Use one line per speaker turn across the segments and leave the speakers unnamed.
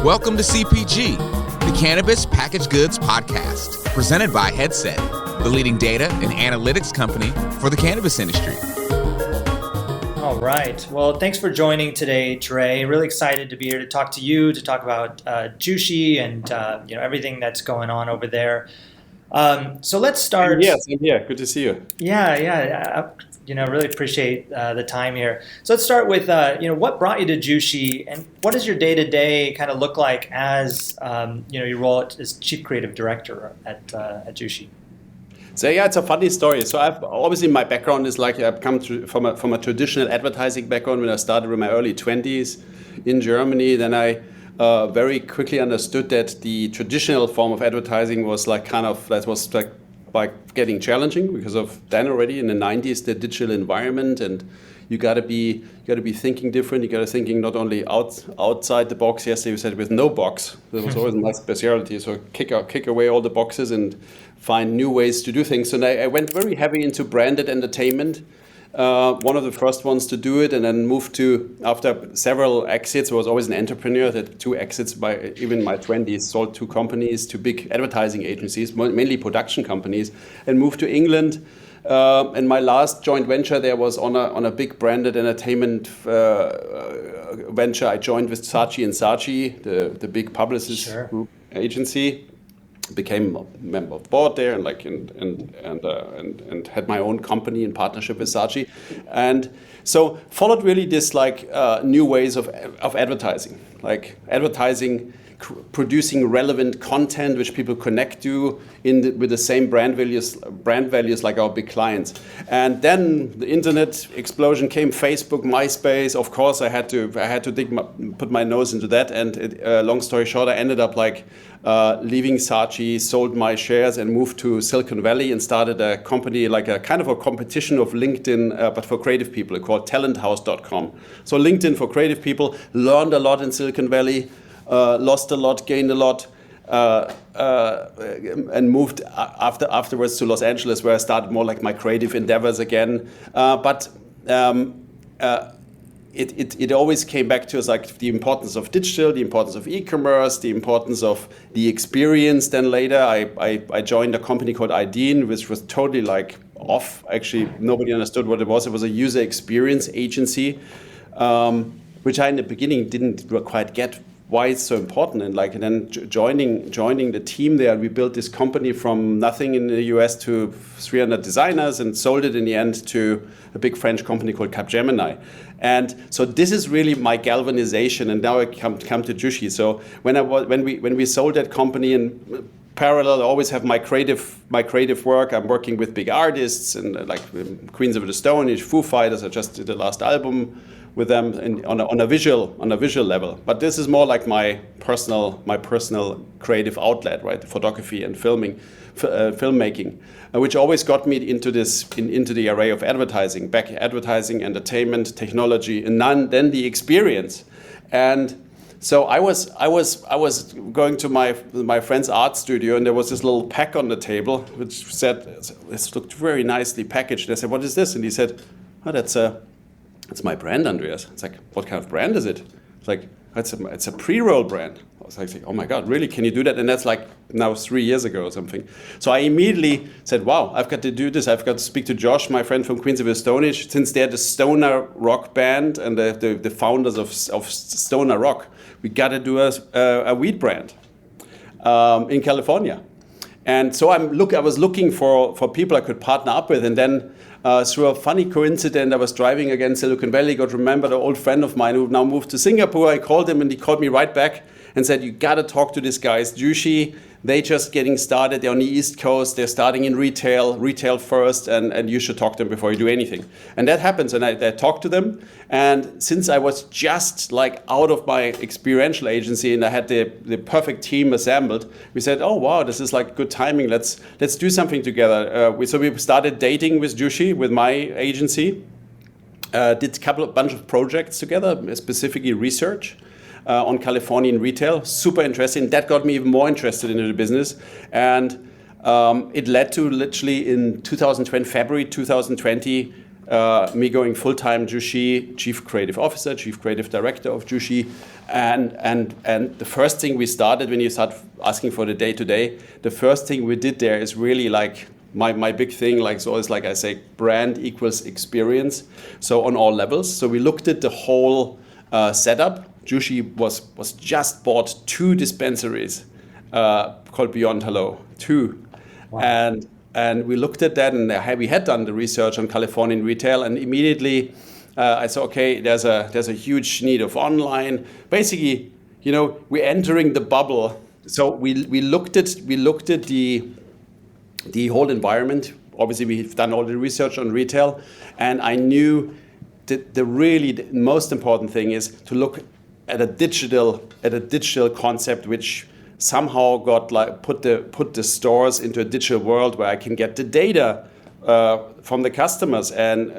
Welcome to CPG, the Cannabis Packaged Goods Podcast, presented by Headset, the leading data and analytics company for the cannabis industry.
All right. Well, thanks for joining today, Dre. Really excited to be here to talk to you, to talk about Jushi and everything that's going on over there. So let's start.
Yes, I'm here. Good to see you.
Yeah. Really appreciate the time here. So let's start with, what brought you to Jushi, and what does your day-to-day kind of look like as, your role as Chief Creative Director at Jushi?
So yeah, it's a funny story. So I've obviously my background is like I've come from a traditional advertising background when I started in my early 20s in Germany. Then I very quickly understood that the traditional form of advertising was like getting challenging because of then already in the 90s the digital environment, and you got to be thinking different. You got to thinking not only outside the box. Yesterday you said with no box. That was always my specialty. So kick away all the boxes and find new ways to do things. So I went very heavy into branded entertainment. One of the first ones to do it, and then moved to, after several exits, I was always an entrepreneur, had 2 exits even in my 20s, sold 2 companies to big advertising agencies, mainly production companies, and moved to England. And my last joint venture there was on a big branded entertainment venture. I joined with Sachet and Sachet, the big publicist group agency. Became a member of the board there, and had my own company in partnership with Sachet, and so followed really this new ways of advertising, like advertising, producing relevant content which people connect to with the same brand values like our big clients. And then the internet explosion came, Facebook, MySpace. Of course, I had to put my nose into that. And long story short, I ended up leaving Sachet, sold my shares, and moved to Silicon Valley and started a company, like a kind of a competition of LinkedIn, but for creative people, called talenthouse.com. So LinkedIn for creative people. Learned a lot in Silicon Valley. Lost a lot, gained a lot, and moved afterwards to Los Angeles, where I started more like my creative endeavors again. But it always came back to us, like the importance of digital, the importance of e-commerce, the importance of the experience. Then later I joined a company called Ideen, which was totally off. Actually, nobody understood what it was. It was a user experience agency, which I in the beginning didn't quite get why it's so important. And then joining the team there, we built this company from nothing in the US to 300 designers, and sold it in the end to a big French company called Capgemini. And so this is really my galvanization. And now I come to Jushi. So when we sold that company, in parallel, I always have my creative work. I'm working with big artists and Queens of the Stone Age, Foo Fighters. I just did the last album with them on a visual level. But this is more like my personal creative outlet, right? Photography and filmmaking, which always got me into the array of advertising, entertainment, technology, and then the experience. And so I was going to my friend's art studio, and there was this little pack on the table which said, "This looked very nicely packaged." And I said, "What is this?" And he said, "Oh, that's my brand, Andreas." It's like, "What kind of brand is it?" It's like, it's a pre-roll brand. I was like, "Oh my God, really? Can you do that?" And that's now 3 years ago or something. So I immediately said, "Wow, I've got to do this. I've got to speak to Josh, my friend from Queens of the Stone Age, since they're the stoner rock band and the founders of stoner rock. We got to do a weed brand in California." And so I was looking for people I could partner up with, and then through a funny coincidence, I was driving again Silicon Valley, got to remember an old friend of mine who now moved to Singapore. I called him, and he called me right back and said, "You got to talk to these guys, Jushi. They just getting started. They're on the East Coast. They're starting in retail first, and you should talk to them before you do anything." And that happens, and I talked to them. And since I was just out of my experiential agency and I had the perfect team assembled, we said, "Oh wow, this is good timing. Let's do something together." So we started dating with Jushi, with my agency. Did a bunch of projects together, specifically research on Californian retail. Super interesting. That got me even more interested into the business. And it led to literally in February 2020, me going full-time Jushi, Chief Creative Officer, Chief Creative Director of Jushi. And the first thing we started when you start asking for the day-to-day, the first thing we did there is really like my big thing, like so is like I say, brand equals experience. So on all levels. So we looked at the whole setup. Jushi was just bought 2 dispensaries called Beyond Hello, 2. Wow. And we looked at that, and we had done the research on Californian retail, and immediately I saw, okay, there's a huge need of online. Basically, we're entering the bubble. So we looked at the whole environment. Obviously, we've done all the research on retail, and I knew that the most important thing is to look at a digital concept which somehow got like put the stores into a digital world where I can get the data from the customers and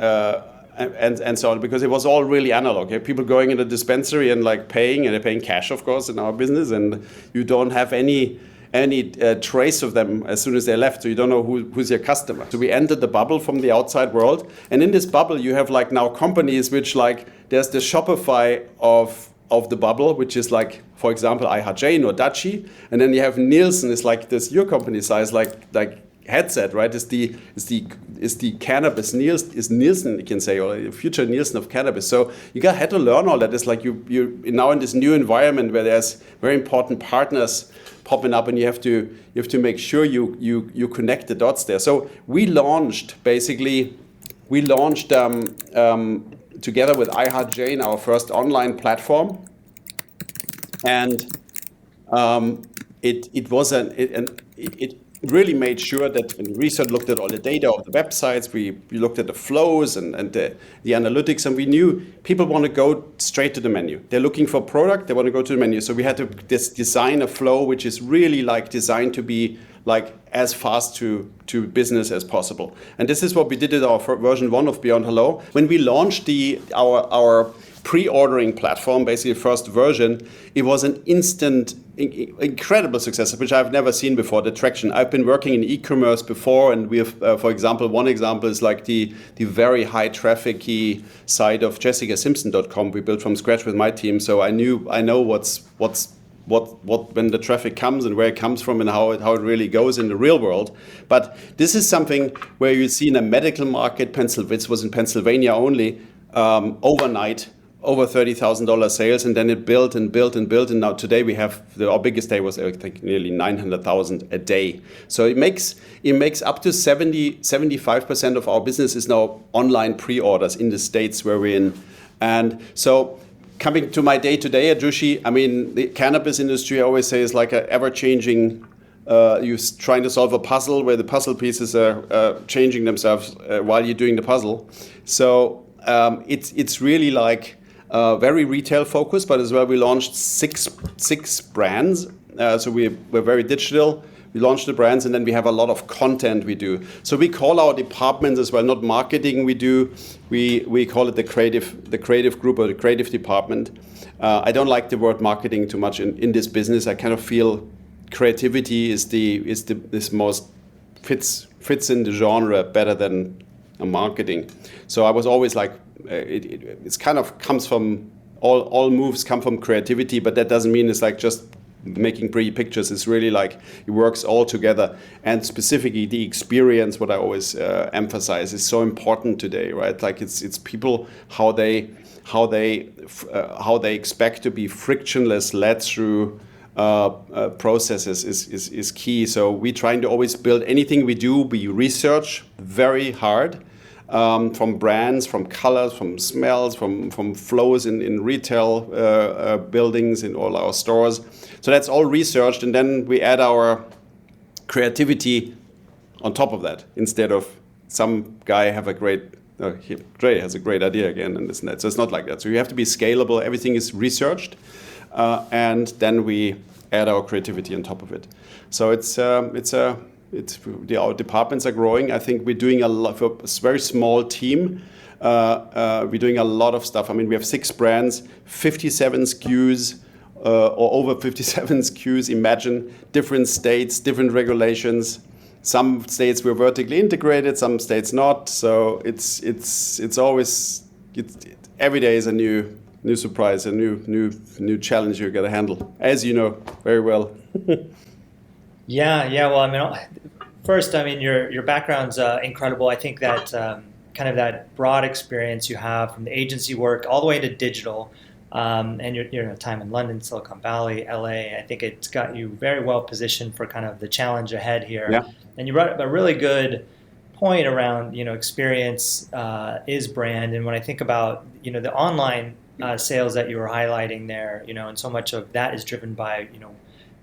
so on, because it was all really analog. Okay? People going in a dispensary and like paying, and they're paying cash, of course, in our business, and you don't have any trace of them as soon as they left, so you don't know who's your customer. So we entered the bubble from the outside world, and in this bubble you have like now companies which like there's the Shopify of the bubble, which is like, for example, iHeartJane or Dachi, and then you have Nielsen, is like this your company size, like Headset, right? Is the cannabis Nielsen, you can say, or the future Nielsen of cannabis. So had to learn all that. It's like you're now in this new environment where there's very important partners popping up, and you have to make sure you connect the dots there. So we launched together with iHeartJane our first online platform, and it really made sure that when research looked at all the data of the websites, we looked at the flows and the analytics, and we knew people want to go straight to the menu. They're looking for product, they want to go to the menu. So we had to design a flow which is really like designed to be like as fast to business as possible. And this is what we did at our version 1 of Beyond Hello. When we launched our pre-ordering platform, basically the first version, it was an instant, incredible success, which I've never seen before, the traction. I've been working in e-commerce before, and we have, for example, one example is like the very high traffic-y site of jessicasimpson.com we built from scratch with my team. So I know what when the traffic comes and where it comes from and how it really goes in the real world. But this is something where you see in a medical market, this was in Pennsylvania only, overnight, over $30,000 sales, and then it built and built and built, and now today we have our biggest day was I think nearly 900,000 a day. So it makes up to 75% of our business is now online pre-orders in the states where we're in. And so coming to my day-to-day at Jushi, I mean, the cannabis industry, I always say, is like an ever-changing, you're trying to solve a puzzle where the puzzle pieces are changing themselves while you're doing the puzzle. So it's really like very retail-focused, but as well we launched six brands. So we're very digital. We launched the brands, and then we have a lot of content we do. So we call our departments as well, not marketing we do. We call it the creative group or the creative department. I don't like the word marketing too much in this business. I kind of feel creativity is most fits in the genre better than a marketing. So I was always like, it's kind of comes from all moves come from creativity, but that doesn't mean it's like just making pretty pictures. It's really like it works all together, and specifically the experience, what I always emphasize, is so important today, right? Like it's people how they expect to be frictionless led through processes is key. So we're trying to always build anything we do. We research very hard. From brands, from colors, from smells, from flows in retail buildings, in all our stores. So that's all researched, and then we add our creativity on top of that, instead of some guy Dre has a great idea again and this and that. So it's not like that. So you have to be scalable. Everything is researched, and then we add our creativity on top of it. So our departments are growing. I think we're doing a lot for a very small team. We're doing a lot of stuff. I mean, we have 6 brands, 57 SKUs, or over 57 SKUs. Imagine different states, different regulations. some states we're vertically integrated, some states not. So it's always every day is a new surprise, a new challenge you got to handle, as you know very well.
Yeah. Well, I mean, first, I mean, your background's incredible. I think that kind of that broad experience you have from the agency work all the way to digital, and your time in London, Silicon Valley, LA. I think it's got you very well positioned for kind of the challenge ahead here.
Yeah.
And you brought up a really good point around, experience is brand. And when I think about, the online sales that you were highlighting there, and so much of that is driven by,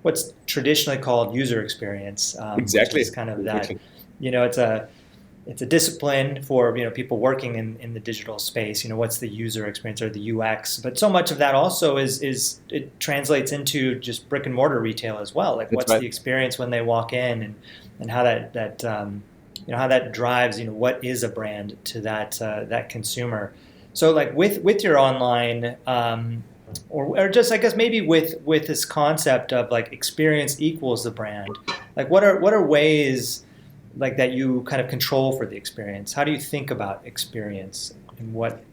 what's traditionally called user experience.
Exactly.
Which is kind of that, it's a discipline for, people working in the digital space. What's the user experience or the UX? But so much of that also is it translates into just brick and mortar retail as well. Like, what's the experience when they walk in, and how that how that drives, what is a brand to that consumer. So like with your online, or just, I guess, maybe with this concept of like experience equals the brand, like what are ways like that you kind of control for the experience? How do you think about experience and what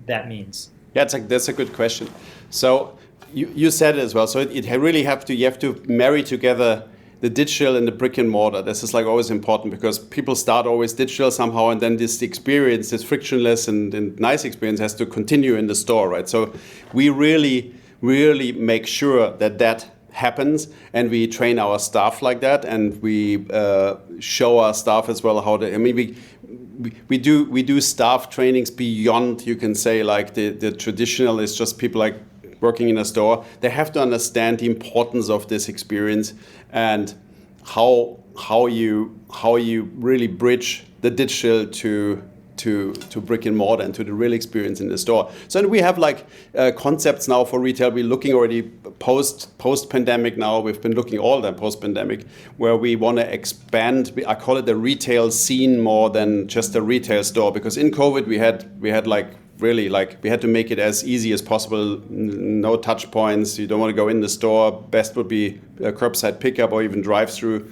that means?
Yeah, that's a good question. So you said it as well. So you have to marry together the digital and the brick and mortar. This is like always important, because people start always digital somehow, and then this experience, this frictionless and nice experience, has to continue in the store, right? So we really make sure that happens, and we train our staff like that, and we show our staff as well how to. I mean, we do staff trainings beyond, you can say, like the traditional is just people like working in a store. They have to understand the importance of this experience and how you really bridge the digital to brick and mortar and to the real experience in the store. So we have like concepts now for retail. We're looking already post pandemic now. We've been looking all the post pandemic, where we want to expand. I call it the retail scene more than just a retail store, because in COVID we had like really, like, we had to make it as easy as possible. No touch points. You don't want to go in the store. Best would be a curbside pickup or even drive-through.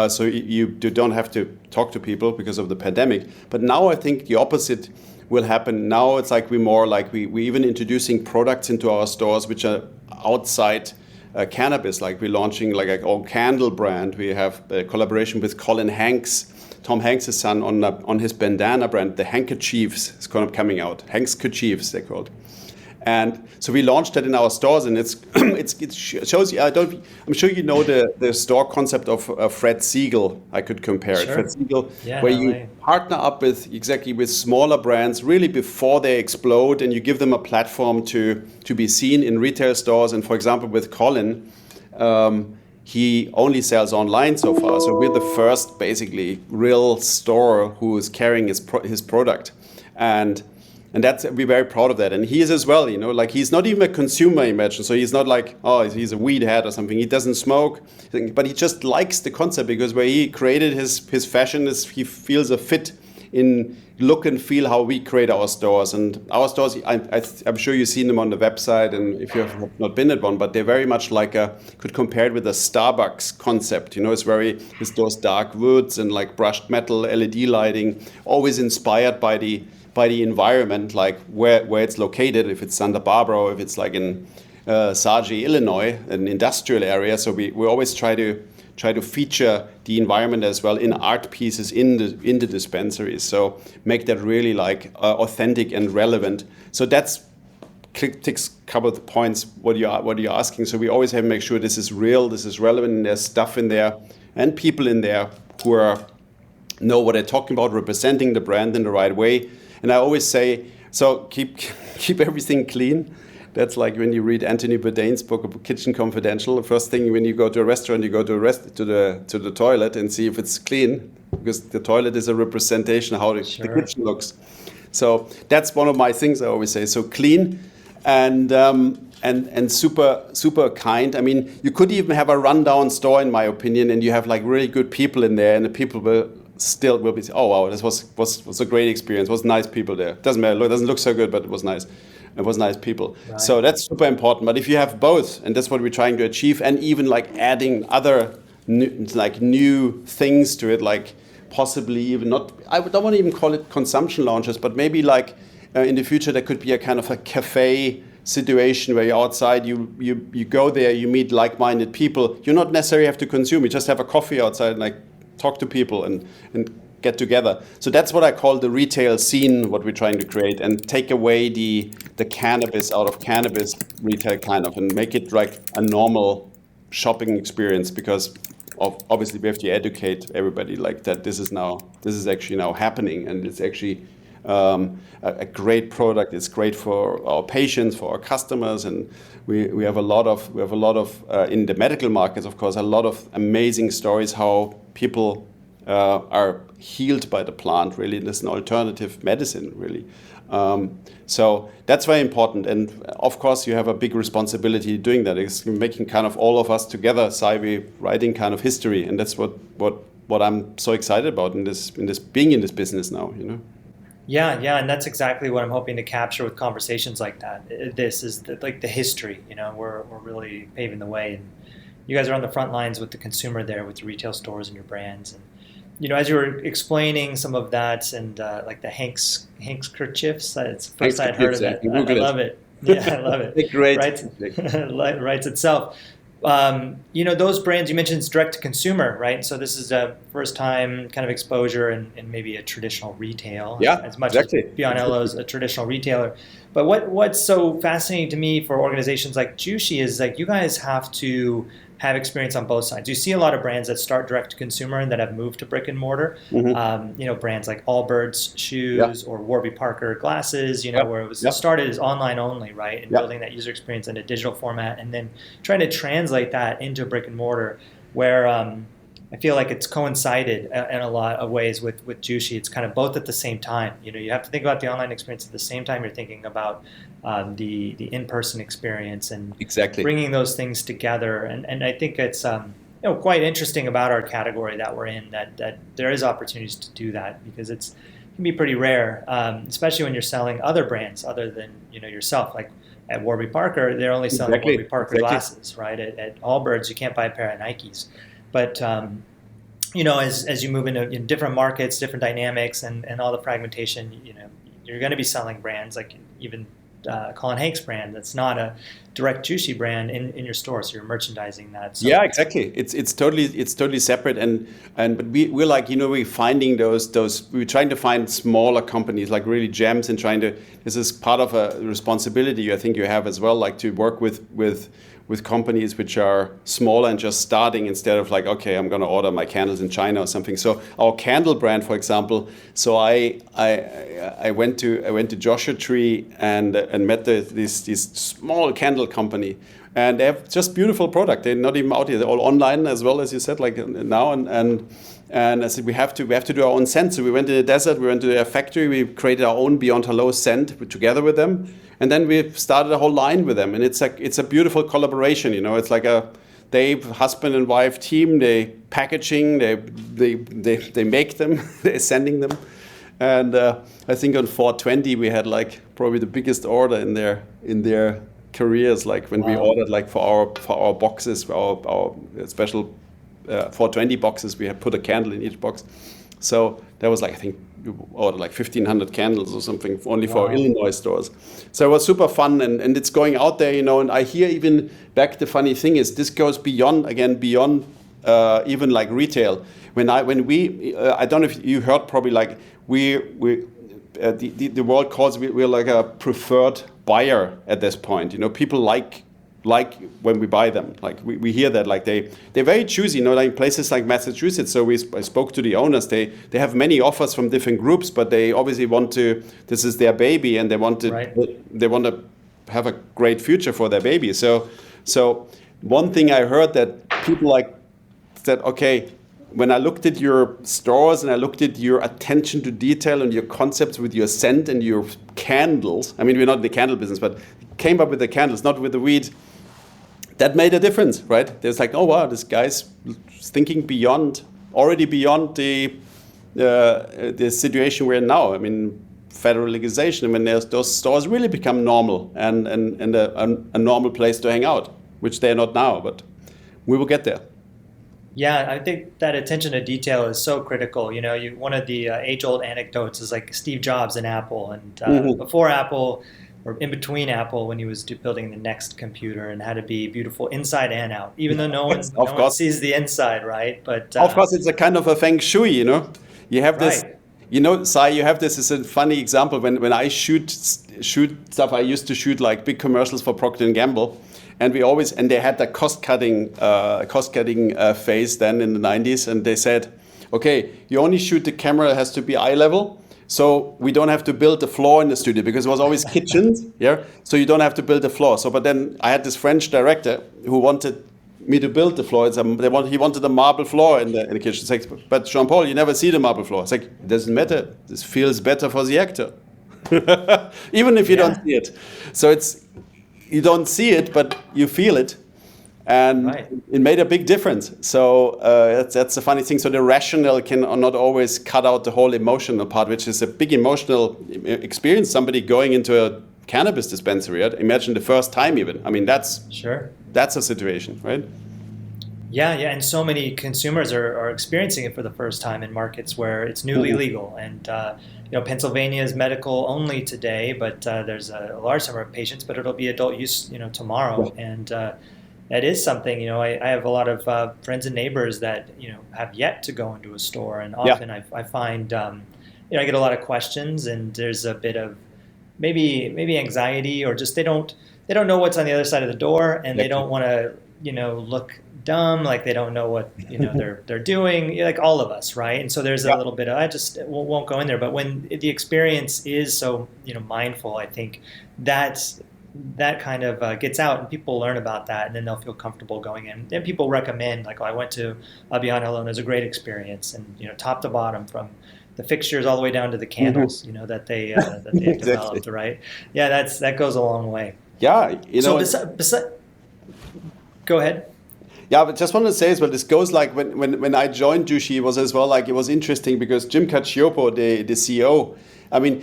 So you don't have to talk to people because of the pandemic. But now I think the opposite will happen. Now it's like we're even introducing products into our stores which are outside cannabis. Like we're launching like an own candle brand. We have a collaboration with Colin Hanks, Tom Hanks' son, on his bandana brand. The handkerchiefs is kind of coming out. Hankskerchiefs, they're called. And so we launched that in our stores, and it shows you. I'm sure you know the store concept of Fred Siegel. I could compare it. Fred Siegel, where you partner up with smaller brands really before they explode, and you give them a platform to be seen in retail stores. And for example, with Colin, he only sells online so far. So we're the first basically real store who is carrying his product, and we're very proud of that. And he is as well, like he's not even a consumer, imagine. So he's not like, oh, he's a weed head or something. He doesn't smoke, but he just likes the concept, because where he created his fashion is he feels a fit in look and feel how we create our stores. And our stores, I'm sure you've seen them on the website, and if you have not been at one, but they're very much like could compare it with a Starbucks concept. It's with those dark woods and like brushed metal, LED lighting, always inspired by the environment, like where it's located, if it's Santa Barbara or if it's like in Sachet, Illinois, an industrial area. So we always try to feature the environment as well in art pieces in the dispensaries. So make that really like authentic and relevant. So that's ticks a couple of the points what you're asking. So we always have to make sure this is real, this is relevant, and there's stuff in there and people in there who know what they're talking about, representing the brand in the right way. And I always say, so keep everything clean. That's like when you read Anthony Bourdain's book, Kitchen Confidential. The first thing when you go to a restaurant, you go to the toilet and see if it's clean, because the toilet is a representation of how the kitchen looks. So that's one of my things I always say. So clean and super kind. I mean, you could even have a rundown store, in my opinion, and you have like really good people in there, and the people will be, oh wow, this was a great experience. It was nice people there. Doesn't matter, it doesn't look so good, but it was nice. It was nice people. Right. So that's super important. But if you have both, and that's what we're trying to achieve, and even like adding other new things to it, like possibly even not. I don't want to even call it consumption lounges, but maybe like in the future there could be a kind of a cafe situation where you're outside, you go there, you meet like-minded people. You not necessarily have to consume. You just have a coffee outside and like talk to people and get together. So that's what I call the retail scene, what we're trying to create, and take away the cannabis out of cannabis retail kind of, and make it like a normal shopping experience, because obviously we have to educate everybody like that this is actually now happening, and it's actually a great product. It's great for our patients, for our customers, and we have a lot of in the medical markets, of course, a lot of amazing stories how people are healed by the plant. Really, there's an alternative medicine, really. So that's very important, and of course you have a big responsibility doing that. It's making kind of all of us together, writing kind of history, and that's what I'm so excited about in this being in this business now, you know.
Yeah, and that's exactly what I'm hoping to capture with conversations like that. This is like the history, you know. We're really paving the way, and you guys are on the front lines with the consumer there, with the retail stores and your brands. And you know, as you were explaining some of that, and like the Hank's kerchiefs, it's the first I'd heard of it. I love it. Yeah, I love it.
Great.
Writes itself. You know, those brands you mentioned, it's direct to consumer, right? So this is a first time kind of exposure in maybe a traditional retail.
Yeah,
as much
exactly.
as Bionello is a traditional retailer. But what's so fascinating to me for organizations like Jushi is like you guys have to have experience on both sides. You see a lot of brands that start direct to consumer and that have moved to brick and mortar. You know, brands like Allbirds shoes or Warby Parker glasses, you know, where it was started as online only, right? And building that user experience in a digital format, and then trying to translate that into brick and mortar, where I feel like it's coincided in a lot of ways with Jushi. It's kind of both at the same time. You know, you have to think about the online experience at the same time you're thinking about the in-person experience, and bringing those things together. And I think it's you know, quite interesting about our category that we're in, that there is opportunities to do that, because it can be pretty rare, especially when you're selling other brands other than, you know, yourself. Like at Warby Parker, they're only selling Warby Parker glasses, right? At Allbirds, you can't buy a pair of Nikes. But you know, as you move into different markets, different dynamics, and all the fragmentation, you know, you're going to be selling brands like even Colin Hank's brand that's not a direct Jushi brand in your store, so you're merchandising that. So.
Yeah, exactly. It's totally separate, but we're like, you know, we're finding those we're trying to find smaller companies, like really gems, and this is part of a responsibility I think you have as well, like to work with companies which are smaller and just starting, instead of like, okay, I'm going to order my candles in China or something. So our candle brand, for example, so I went to Joshua Tree and met this small candle company, and they have just beautiful product. They're not even out here. They're all online as well, as you said, like now. And I said, we have to do our own scent. So we went to the desert, we went to their factory, we created our own Beyond Hello scent together with them. And then we started a whole line with them. And it's a beautiful collaboration, you know. It's like they husband and wife team, they packaging, they make them, they're sending them. And I think on 420 we had like probably the biggest order in their careers, like when we ordered like for our boxes, for our special 420 boxes, we have put a candle in each box. So that was like, I think we ordered like 1,500 candles or something only for our Illinois stores. So it was super fun, and it's going out there, you know. And I hear even back, the funny thing is this goes beyond even like retail. When we I don't know if you heard, probably like the world calls we're like a preferred buyer at this point. You know, people like when we buy them, like we hear that, like they're very choosy, you know, like places like Massachusetts. So I spoke to the owners. They have many offers from different groups, but they obviously this is their baby, and they want to have a great future for their baby. So one thing I heard that people like said, okay, when I looked at your stores and I looked at your attention to detail and your concepts with your scent and your candles, I mean, we're not in the candle business, but came up with the candles, not with the weed. That made a difference, right? There's like, oh wow, this guy's thinking already beyond the situation we're in now. I mean, federal legalization. I mean, those stores really become normal and a normal place to hang out, which they're not now, but we will get there.
Yeah, I think that attention to detail is so critical. One of the age-old anecdotes is like Steve Jobs in Apple, and before Apple, or in between Apple, when he was building the next computer, and had to be beautiful inside and out, even though no
Yes,
one
of
no one
course.
sees the inside, right? But
Of course, it's a kind of a feng shui, You have this,
right,
Sai, you have this is a funny example. When I shoot stuff, I used to shoot like big commercials for Procter and Gamble, and they had the cost cutting phase then in the 90s, and they said, okay, you only shoot the camera has to be eye level. So we don't have to build the floor in the studio because it was always kitchens, yeah. So you don't have to build the floor. But then I had this French director who wanted me to build the floor. He wanted a marble floor in the kitchen. It's like, but Jean-Paul, you never see the marble floor. It's like, it doesn't matter. This feels better for the actor, even if you don't see it. So you don't see it, but you feel it. And
right.
it made a big difference. So that's the funny thing. So the rational can not always cut out the whole emotional part, which is a big emotional experience. Somebody going into a cannabis dispensary, right? Imagine the first time even. I mean, that's a situation, right?
Yeah, and so many consumers are experiencing it for the first time in markets where it's newly legal. And Pennsylvania is medical only today, but there's a large number of patients, but it'll be adult use, tomorrow. And that is something, I have a lot of friends and neighbors that, have yet to go into a store. And often I find, I get a lot of questions, and there's a bit of maybe anxiety, or just they don't know what's on the other side of the door, and they don't want to, look dumb, like they don't know what, they're doing, like all of us, right? And so there's a little bit of, I just won't go in there. But when the experience is so, mindful, I think that kind of gets out, and people learn about that, and then they'll feel comfortable going in. And people recommend, like, I went to Abiana alone. It was a great experience, and top to bottom, from the fixtures all the way down to the candles, that they
Exactly.
developed, right? Yeah, that goes a long way.
Yeah,
go ahead.
Yeah, but just wanted to say as well, this goes like when I joined Jushi, it was as well like, it was interesting because Jim Cacioppo, the CEO, I mean,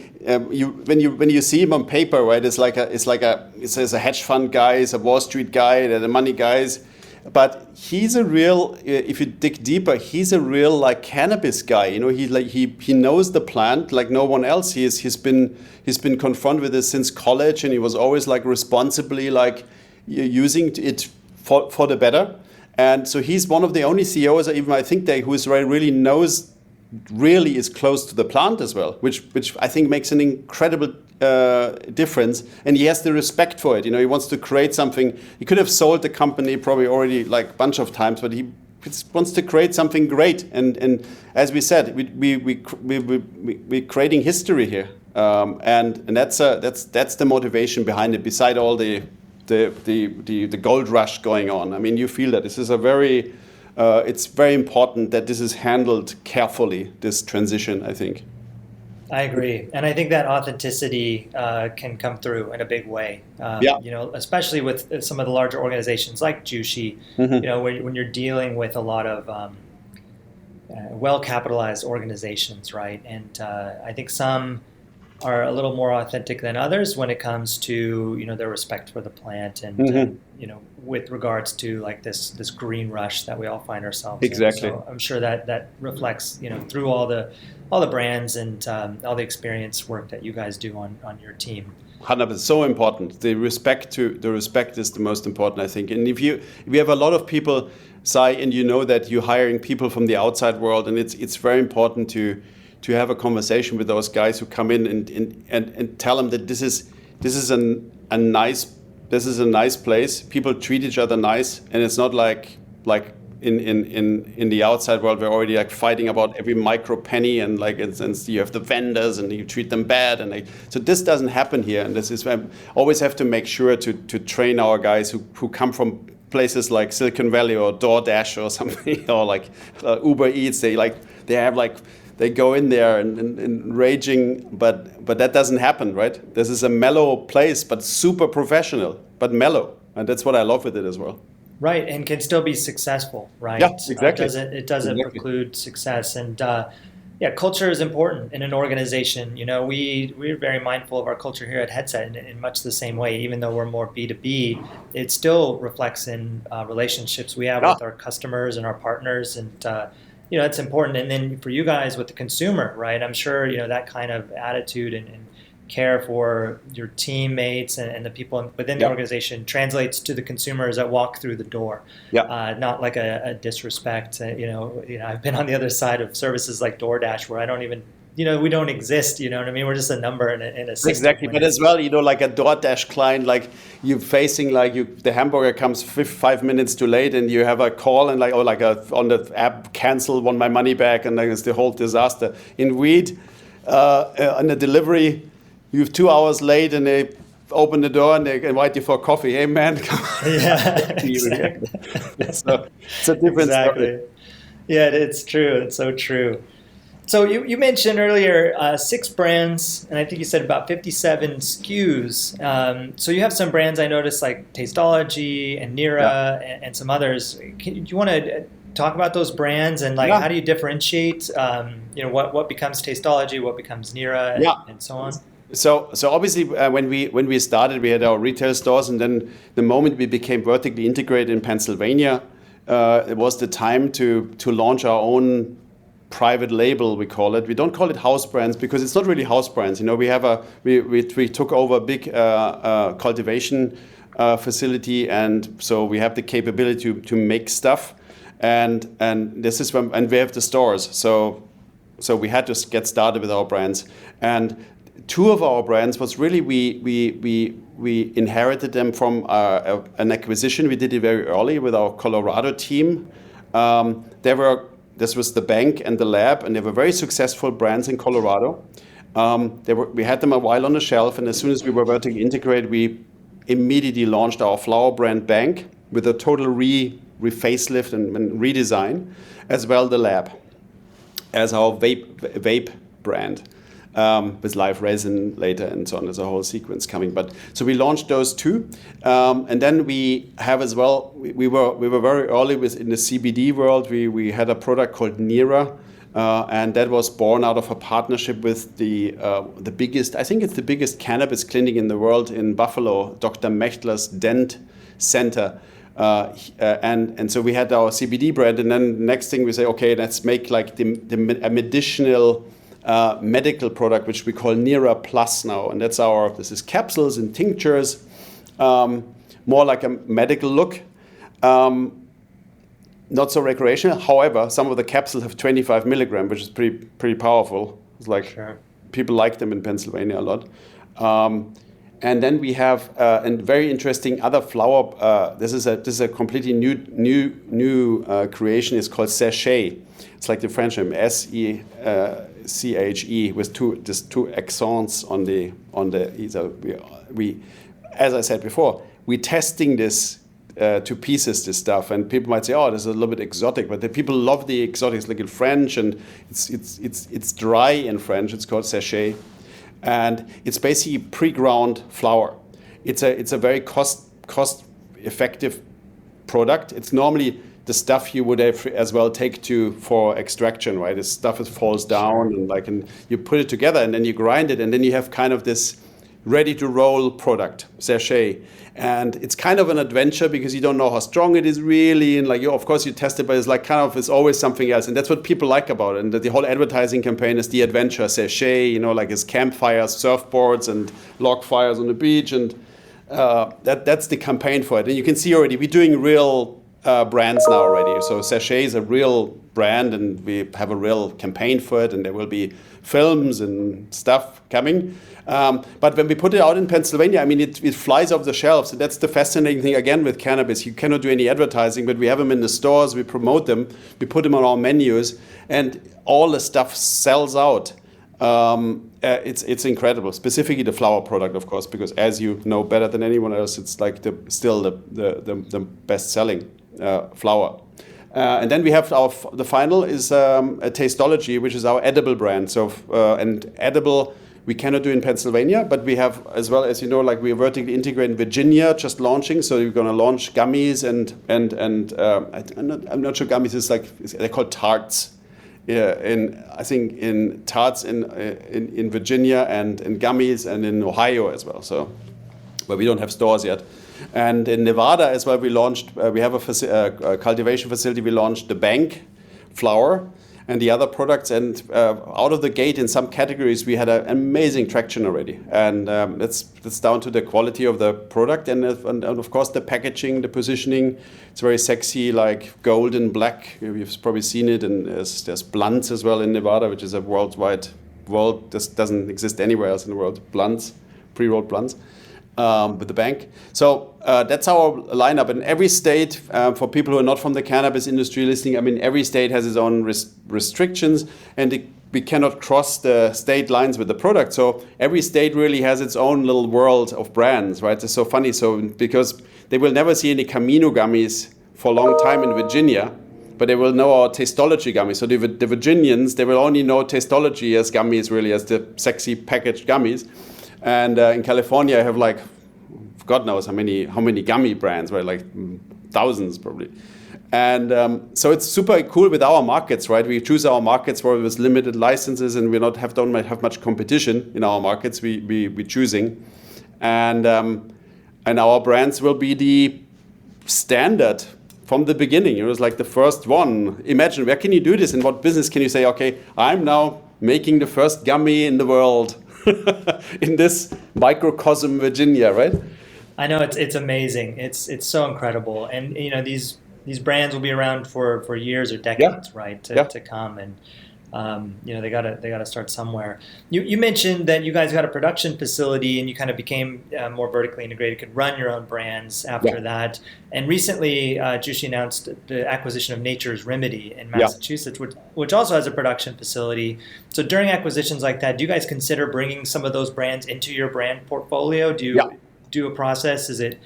when you see him on paper, right? It's a hedge fund guy, it's a Wall Street guy, they're the money guys, but he's a real. If you dig deeper, he's a real like cannabis guy. He knows the plant like no one else. He's been confronted with this since college, and he was always like responsibly like using it for the better. And so he's one of the only CEOs, even I think, who really is close to the plant as well, which I think makes an incredible difference. And he has the respect for it. He wants to create something. He could have sold the company probably already like a bunch of times, but he wants to create something great. And as we said, we're creating history here, and that's the motivation behind it. Beside all the gold rush going on, I mean, you feel that this is it's very important that this is handled carefully, this transition, I think.
I agree. And I think that authenticity can come through in a big way, especially with some of the larger organizations like Jushi, when you're dealing with a lot of well-capitalized organizations, right? And I think some are a little more authentic than others when it comes to their respect for the plant, and with regards to like this green rush that we all find ourselves
exactly
in. So I'm sure that reflects through all the brands and all the experience work that you guys do on your team.
100%, so important. The respect is the most important, I think. And if you have a lot of people, Sai, and that you're hiring people from the outside world, and it's very important to have a conversation with those guys who come in and tell them that this is a nice place. People treat each other nice, and it's not like in the outside world we're already like fighting about every micro penny, and like and you have the vendors and you treat them bad, and so this doesn't happen here. And this is why I always have to make sure to train our guys who come from places like Silicon Valley or DoorDash or something, or like Uber Eats. They go in there and raging, but that doesn't happen, right? This is a mellow place, but super professional, but mellow. And that's what I love with it as well.
Right, and can still be successful, right?
Yeah, exactly.
It doesn't preclude success. And culture is important in an organization. We're very mindful of our culture here at Headset in much the same way. Even though we're more B2B, it still reflects in relationships we have with our customers and our partners, and it's important. And then for you guys with the consumer, right? I'm sure that kind of attitude and care for your teammates and the people within the organization translates to the consumers that walk through the door. Not like a disrespect. I've been on the other side of services like DoorDash where I don't even, we don't exist. You know what I mean? We're just a number in a system.
Exactly, but as well, like a DoorDash client, like you're facing the hamburger comes 5 minutes too late, and you have a call and on the app cancel, want my money back, and it's the whole disaster. In Weed, on the delivery, you're 2 hours late, and they open the door and they invite you for coffee. Hey, man, come on.
Exactly.
So it's a different story.
Yeah, it's true. It's so true. So you mentioned earlier 6 brands, and I think you said about 57 SKUs. So you have some brands I noticed like Tasteology and Nira and some others. Do you want to talk about those brands and how do you differentiate? What becomes Tasteology, what becomes Nira, and so on?
So obviously, when we started, we had our retail stores, and then the moment we became vertically integrated in Pennsylvania, it was the time to launch our own private label. We call it. We don't call it house brands because it's not really house brands. We took over a big cultivation facility, and so we have the capability to make stuff, and this is and we have the stores. So we had to get started with our brands, and 2 of our brands was really we inherited them from an acquisition. We did it very early with our Colorado team. This was the bank and the lab, and they were very successful brands in Colorado. We had them a while on the shelf, and as soon as we were vertically integrated, we immediately launched our flower brand Bank with a total facelift and redesign, as well the lab as our vape brand. With live resin later and so on. There's a whole sequence coming. So we launched those 2, and then we have as well. We were very early in the CBD world. We had a product called Nira, and that was born out of a partnership with the biggest. I think it's the biggest cannabis clinic in the world in Buffalo, Dr. Mechtler's Dent Center. And so we had our CBD brand, and then next thing we say, okay, let's make like a medicinal medical product, which we call Nira Plus now, and this is capsules and tinctures, more like a medical look, not so recreational. However, some of the capsules have 25 milligram, which is pretty powerful. It's like people like them in Pennsylvania a lot. And then we have a very interesting other flower. This is a completely new creation. It's called Sachet. It's like the French name SECHE with two accents on the. We, as I said before, we're testing this to pieces, this stuff, and people might say, "Oh, this is a little bit exotic," but the people love the exotics, like in French, and it's dry in French. It's called Sachet. And it's basically pre-ground flour. It's a very cost-effective product. It's normally the stuff you would have as well take for extraction, right? The stuff falls down and you put it together and then you grind it and then you have kind of this ready-to-roll product, sachet. And it's kind of an adventure because you don't know how strong it is really, and of course you test it, but it's always something else, and that's what people like about it. And the whole advertising campaign is the adventure sachet, it's campfires, surfboards, and log fires on the beach, and that's the campaign for it. And you can see already we're doing real brands now already. So Sachet is a real brand, and we have a real campaign for it, and there will be films and stuff coming. But when we put it out in Pennsylvania, it flies off the shelves. And that's the fascinating thing, again, with cannabis. You cannot do any advertising, but we have them in the stores, we promote them, we put them on our menus, and all the stuff sells out. It's incredible, specifically the flower product, of course, because as you know better than anyone else, it's still the best-selling flower. And then we have the final is a Tasteology, which is our edible brand. So and edible we cannot do in Pennsylvania, but we have as well, as you know, we are vertically integrated in Virginia, just launching. So we're going to launch gummies and I'm not sure gummies is they're called tarts I think in tarts in Virginia and in gummies and in Ohio as well. So, but we don't have stores yet. And in Nevada as well, we launched. We have a cultivation facility. We launched the Bank flower and the other products. And out of the gate, in some categories, we had an amazing traction already. And that's down to the quality of the product and of course the packaging, the positioning. It's very sexy, like gold and black. You've probably seen it. And there's blunts as well in Nevada, which is a worldwide. This doesn't exist anywhere else in the world. Blunts, pre-rolled blunts. With the Bank. So that's our lineup. In every state, for people who are not from the cannabis industry listening, I mean, every state has its own restrictions, and we cannot cross the state lines with the product. So every state really has its own little world of brands, right? It's so funny. So because they will never see any Camino gummies for a long time in Virginia, but they will know our Tastology gummies. So the Virginians, they will only know Tastology as gummies, really, as the sexy packaged gummies. And in California, I have like, God knows how many gummy brands, right? Like thousands probably. And so it's super cool with our markets, right? We choose our markets where with limited licenses, and we don't have much competition in our markets. We choosing, and our brands will be the standard from the beginning. It was like the first one. Imagine, where can you do this? In what business can you say, okay, I'm now making the first gummy in the world? In this microcosm, Virginia, right?
I know it's amazing. It's so incredible, and these brands will be around for years or decades, right? To come, and they gotta start somewhere. You mentioned that you guys got a production facility, and you kind of became more vertically integrated, could run your own brands after that. And recently, Jushi announced the acquisition of Nature's Remedy in Massachusetts, which also has a production facility. So during acquisitions like that, do you guys consider bringing some of those brands into your brand portfolio? Do you do a process? Is it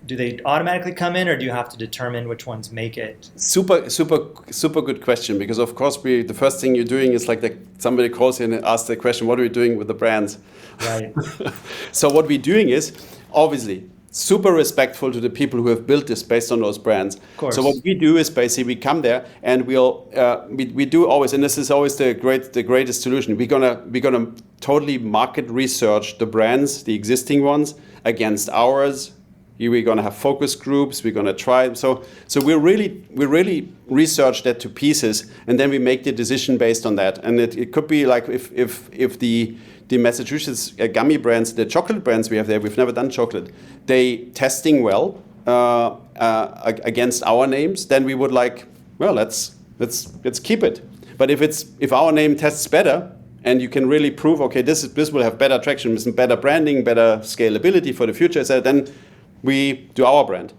do they automatically come in, or do you have to determine which ones make it?
Super good question, because of course the first thing you're doing is like somebody calls in and asks the question, what are we doing with the brands?
Right.
So what we're doing is obviously super respectful to the people who have built this based on those brands.
Of course.
So what we do is basically we come there and we do always, and this is always the greatest solution. We're gonna totally market research the brands, the existing ones, against ours. We're going to have focus groups. We're going to try. So we really research that to pieces, and then we make the decision based on that. And it could be like if the Massachusetts gummy brands, the chocolate brands we have there, we've never done chocolate. They testing well against our names. Then we would let's keep it. But if our name tests better, and you can really prove, okay, this will have better traction, better branding, better scalability for the future, so then we do our brand.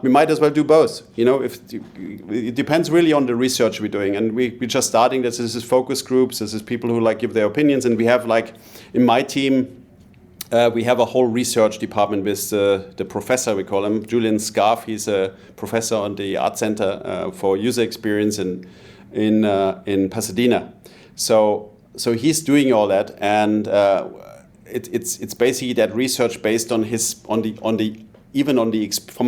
We might as well do both. It depends really on the research we're doing, and we're just starting this. This is focus groups. This is people who give their opinions, and we have in my team, we have a whole research department with the professor, we call him Julian Scarf. He's a professor on the Art Center for User Experience in Pasadena. So he's doing all that, and it's basically that research based on from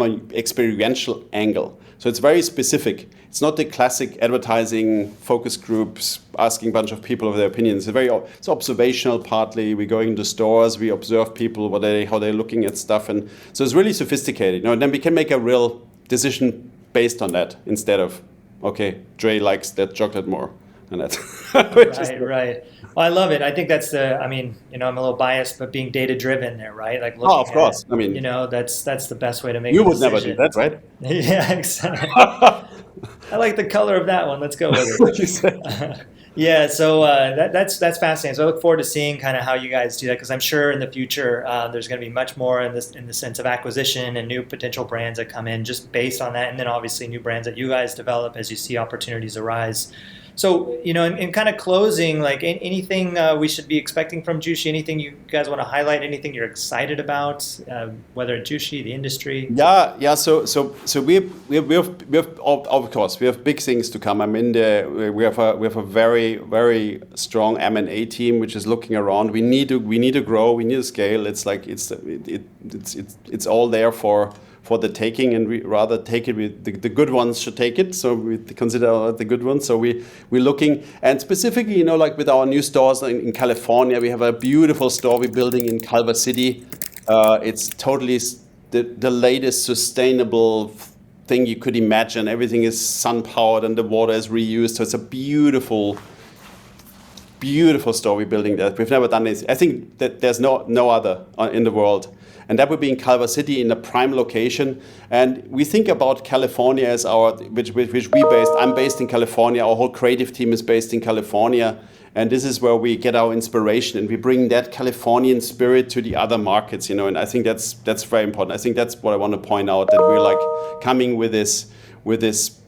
an experiential angle. So it's very specific. It's not the classic advertising focus groups asking a bunch of people of their opinions. It's observational partly. We go into stores, we observe people, how they're looking at stuff, and so it's really sophisticated. And then we can make a real decision based on that instead of, okay, Dre likes that chocolate more. And that's
right. Well, I love it. I think that's I'm a little biased, but being data driven there, right?
Of course.
That's the best way to make.
You
a
would
decision.
never do that, right?
Yeah, exactly. I like the color of that one. Let's go with it. Yeah, so that's fascinating. So I look forward to seeing kind of how you guys do that, because I'm sure in the future there's going to be much more in the sense of acquisition and new potential brands that come in just based on that, and then obviously new brands that you guys develop as you see opportunities arise. So, in kind of closing, anything we should be expecting from Jushi, anything you guys want to highlight, anything you're excited about, whether at Jushi, the industry?
Yeah. So we have of course we have big things to come. We have a very, very strong M&A team which is looking around. We need to grow. We need to scale. It's all there for the taking, and we rather take it with the good ones should take it. So we consider the good ones. So we we're looking, and specifically, like with our new stores in California, we have a beautiful store we're building in Culver City. It's totally the latest sustainable thing you could imagine. Everything is sun powered and the water is reused. So it's a beautiful store we're building there. We've never done this. I think that there's no other in the world. And that would be in Culver City in a prime location. And we think about California as which we based. I'm based in California. Our whole creative team is based in California. And this is where we get our inspiration, and we bring that Californian spirit to the other markets, and I think that's very important. I think that's what I want to point out, that we're like coming with this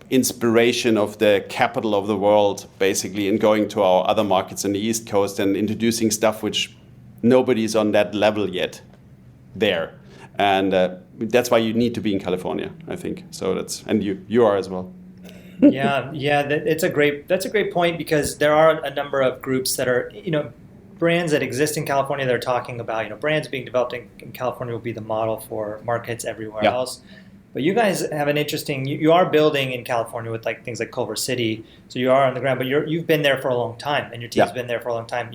inspiration of the capital of the world, basically, and going to our other markets on the East Coast and introducing stuff which nobody's on that level yet there. And that's why you need to be in California, I think. So and you are as well.
That's a great point, because there are a number of groups that are, brands that exist in California that are talking about, brands being developed in California will be the model for markets everywhere else. But you guys have an interesting, you are building in California with things like Culver City, so you are on the ground, but you've been there for a long time, and your team's been there for a long time,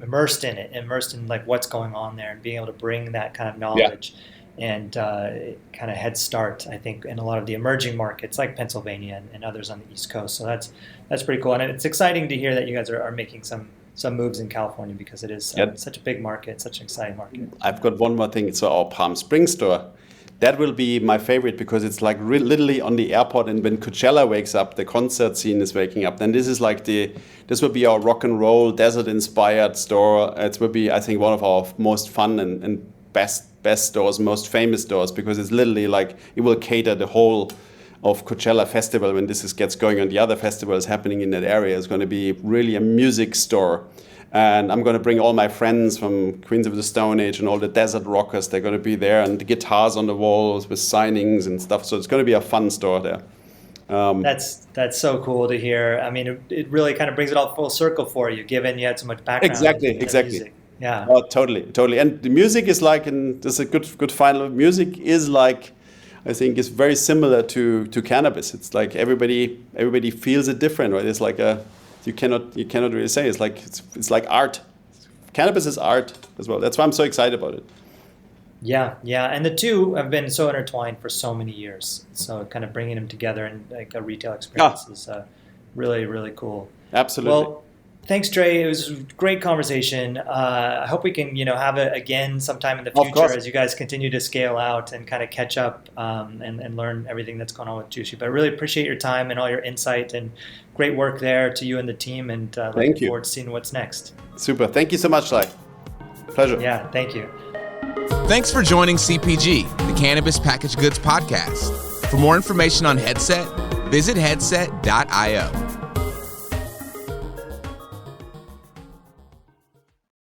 immersed in what's going on there, and being able to bring that kind of knowledge. And kind of head start, I think, in a lot of the emerging markets like Pennsylvania and others on the East Coast. So that's pretty cool. And it's exciting to hear that you guys are making some moves in California, because it is such a big market, such an exciting market.
I've got one more thing. So our Palm Springs store, that will be my favorite, because it's literally on the airport, and when Coachella wakes up, the concert scene is waking up. Then this will be our rock and roll, desert inspired store. It will be, I think, one of our most fun and best stores, most famous stores, because it's literally it will cater the whole of Coachella festival when this gets going on. The other festivals happening in that area is going to be really a music store. And I'm going to bring all my friends from Queens of the Stone Age and all the desert rockers. They're going to be there, and the guitars on the walls with signings and stuff. So it's going to be a fun store there.
That's so cool to hear. I mean, it really kind of brings it all full circle for you, given you had so much background.
Exactly.
Music. Yeah.
Oh, totally. And the music is and this is a good final. Music is I think is very similar to cannabis. It's everybody feels it different, right? It's you cannot really say. It's like art. Cannabis is art as well. That's why I'm so excited about it.
Yeah. And the two have been so intertwined for so many years. So kind of bringing them together in a retail experience is really, really cool.
Absolutely.
Well, thanks, Dre. It was a great conversation. I hope we can, have it again sometime in the future as you guys continue to scale out and kind of catch up and learn everything that's going on with Jushi. But I really appreciate your time and all your insight, and great work there to you and the team. And looking forward to seeing what's next.
Super. Thank you so much, Lai. Pleasure.
Yeah, thank you.
Thanks for joining CPG, the Cannabis Packaged Goods Podcast. For more information on Headset, visit headset.io.